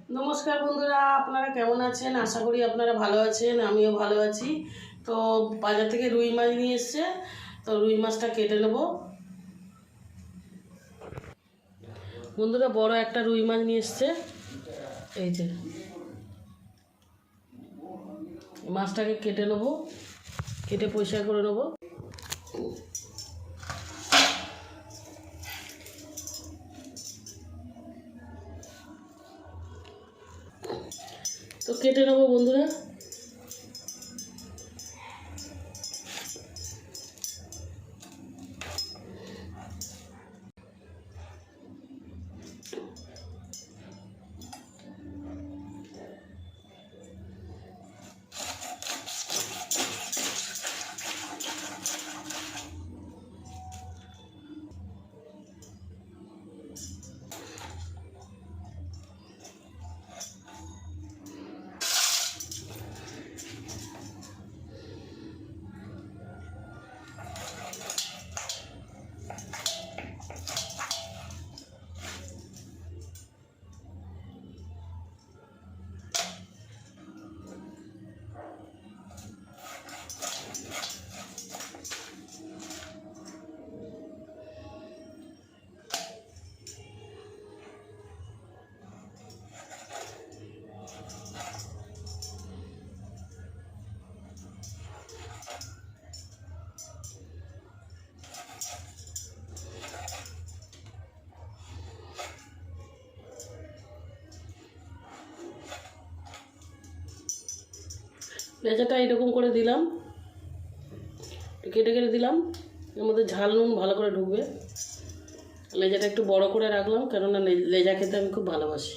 নমস্কার বন্ধুরা, আপনারা কেমন আছেন? আশা করি আপনারা ভালো আছেন, আমিও ভালো আছি। তো বাজার থেকে রুই মাছ নিয়ে এসছে, তো রুই মাছটা কেটে নেব। বন্ধুরা, বড় একটা রুই মাছ নিয়ে এসছে, এই যে মাছটাকে কেটে নেব, কেটে পরিষ্কার করে নেব। তো কেটে নেব বন্ধুরা। লেজাটা এরকম করে দিলাম, কেটে কেটে দিলাম। এর মধ্যে ঝাল নুন ভালো করে ঢুকবে। লেজাটা একটু বড় করে রাখলাম, কেননা লেজা খেতে আমি খুব ভালোবাসি।